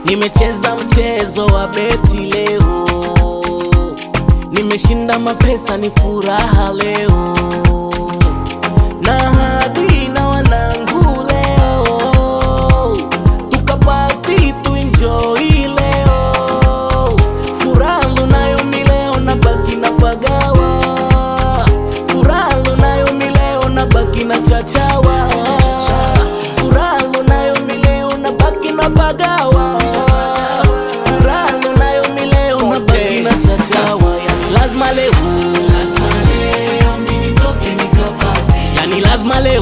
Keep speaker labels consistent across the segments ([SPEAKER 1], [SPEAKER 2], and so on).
[SPEAKER 1] Nimecheza mchezo wa beti leo, nimeshinda mapesa, ni furaha leo, na hadi na wanangu leo, tukapati tuenjoy leo. Furaha lunayo mileo na baki na pagawa, furaha lunayo mileo na baki na chachawa, furaha lunayo mileo na baki na pagawa, furaha lunayo mileo na baki na chachawa. Yani lazima leo, lazima leo mimi nitoke nikapati, yani lazima leo,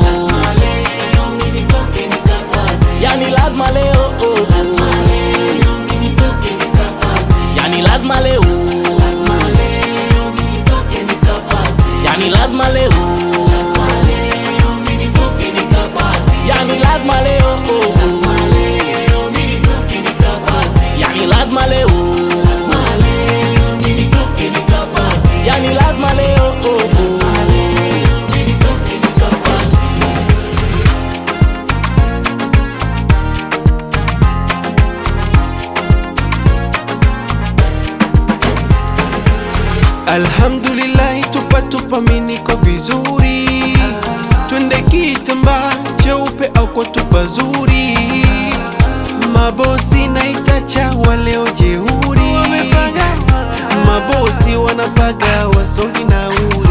[SPEAKER 1] lazima leo mimi nitoke nikapati, yani lazima leo, lazima leo mimi nitoke nikapati, yani lazima leo, lazima leo mimi nitoke nikapati, yani lazima leo, lazima leo mimi nitoke nikapati, yani lazima leo, lazima leo mimi nitoke nikapati, yani lazima leo, lazima leo mimi nitoke nikapati, yani lazima leo, lazima leo mimi nitoke nikapati.
[SPEAKER 2] Alhamdulillah, tupa mimi niko vizuri. Twende kitamba cheupe au kwa tupa zuri. Mabosi naitacha waleo jeuri, mabosi wanapaga wasongi na uri.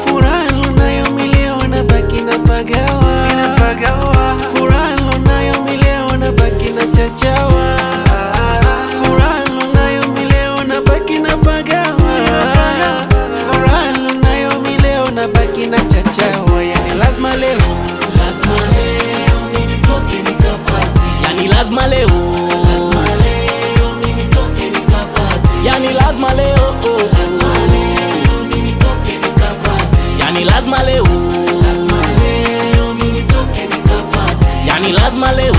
[SPEAKER 2] Furaha lunayo mileo na baki na pagawa, furaha lunayo mileo na baki na chachawa, furaha lunayo mileo na baki na pagawa, furaha lunayo mileo na baki na chachawa. Yani lazima leo,
[SPEAKER 1] Lazima leo mimi nitoke nikapati, yani lazima leo, lazima leo mimi nitoke nikapati, yani lazima leo, lazima leo mimi nitoke nikapati, yani lazima leo, lazima leo mimi nitoke nikapati, yani lazima leo,